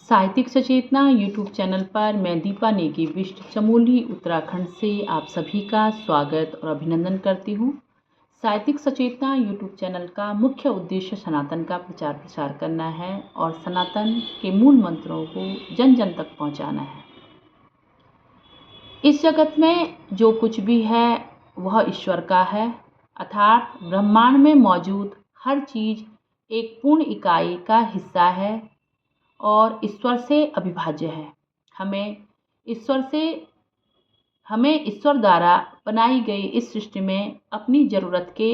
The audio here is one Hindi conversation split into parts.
साहित्यिक सचेतना यूट्यूब चैनल पर मैं दीपा नेगी बिष्ट चमोली उत्तराखंड से आप सभी का स्वागत और अभिनंदन करती हूँ। साहित्यिक सचेतना यूट्यूब चैनल का मुख्य उद्देश्य सनातन का प्रचार प्रसार करना है और सनातन के मूल मंत्रों को जन जन तक पहुँचाना है। इस जगत में जो कुछ भी है वह ईश्वर का है, अर्थात ब्रह्मांड में मौजूद हर चीज़ एक पूर्ण इकाई का हिस्सा है और ईश्वर से अविभाज्य है। हमें ईश्वर द्वारा बनाई गई इस सृष्टि में अपनी ज़रूरत के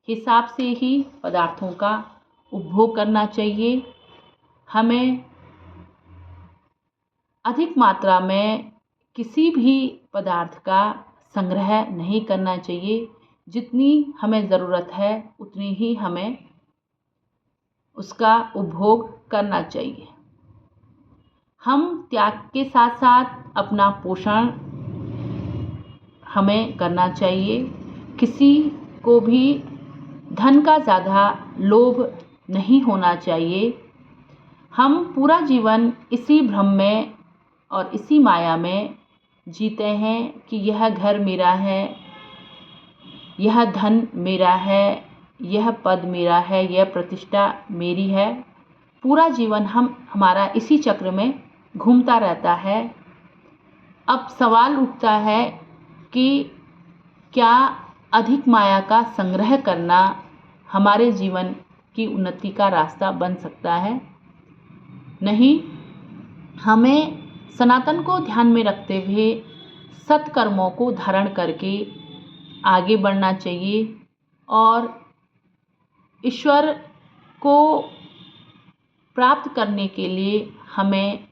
हिसाब से ही पदार्थों का उपभोग करना चाहिए। हमें अधिक मात्रा में किसी भी पदार्थ का संग्रह नहीं करना चाहिए। जितनी हमें ज़रूरत है उतनी ही हमें उसका उपभोग करना चाहिए। हम त्याग के साथ साथ अपना पोषण हमें करना चाहिए। किसी को भी धन का ज़्यादा लोभ नहीं होना चाहिए। हम पूरा जीवन इसी भ्रम में और इसी माया में जीते हैं कि यह घर मेरा है, यह धन मेरा है, यह पद मेरा है, यह प्रतिष्ठा मेरी है। पूरा जीवन हमारा इसी चक्र में घूमता रहता है। अब सवाल उठता है कि क्या अधिक माया का संग्रह करना हमारे जीवन की उन्नति का रास्ता बन सकता है? नहीं, हमें सनातन को ध्यान में रखते हुए सत्कर्मों को धारण करके आगे बढ़ना चाहिए और ईश्वर को प्राप्त करने के लिए हमें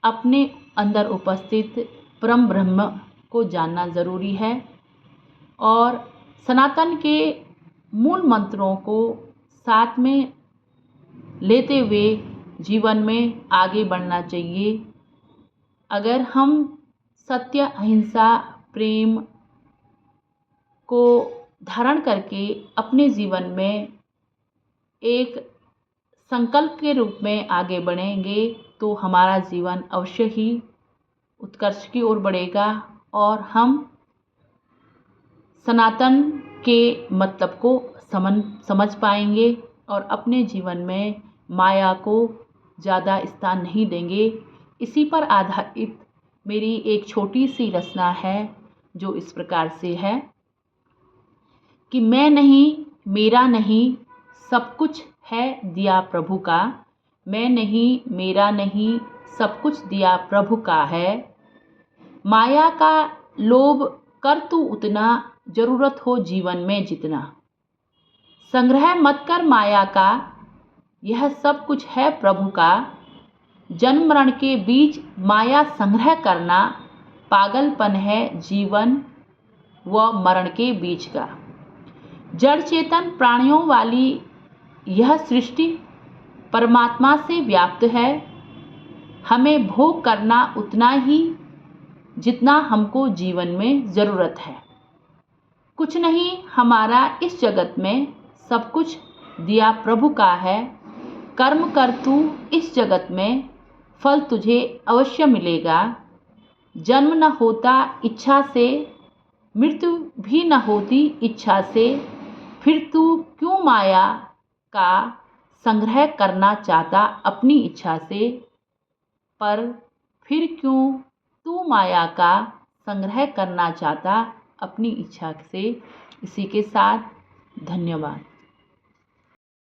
अपने अंदर उपस्थित परम ब्रह्म को जानना ज़रूरी है और सनातन के मूल मंत्रों को साथ में लेते हुए जीवन में आगे बढ़ना चाहिए। अगर हम सत्य, अहिंसा, प्रेम को धारण करके अपने जीवन में एक संकल्प के रूप में आगे बढ़ेंगे तो हमारा जीवन अवश्य ही उत्कर्ष की ओर बढ़ेगा और हम सनातन के मतलब को समझ पाएंगे और अपने जीवन में माया को ज़्यादा स्थान नहीं देंगे। इसी पर आधारित मेरी एक छोटी सी रचना है जो इस प्रकार से है कि मैं नहीं, मेरा नहीं, सब कुछ है दिया प्रभु का। मैं नहीं, मेरा नहीं, सब कुछ दिया प्रभु का है। माया का लोभ कर तू उतना, ज़रूरत हो जीवन में जितना। संग्रह मत कर माया का, यह सब कुछ है प्रभु का। जन्म मरण के बीच माया संग्रह करना, पागलपन है जीवन व मरण के बीच का। जड़ चेतन प्राणियों वाली यह सृष्टि परमात्मा से व्याप्त है। हमें भोग करना उतना ही जितना हमको जीवन में ज़रूरत है। कुछ नहीं हमारा इस जगत में, सब कुछ दिया प्रभु का है। कर्म कर तू इस जगत में, फल तुझे अवश्य मिलेगा। जन्म न होता इच्छा से, मृत्यु भी न होती इच्छा से, फिर तू क्यों माया का संग्रह करना चाहता अपनी इच्छा से? पर फिर क्यों तू माया का संग्रह करना चाहता अपनी इच्छा से? इसी के साथ धन्यवाद।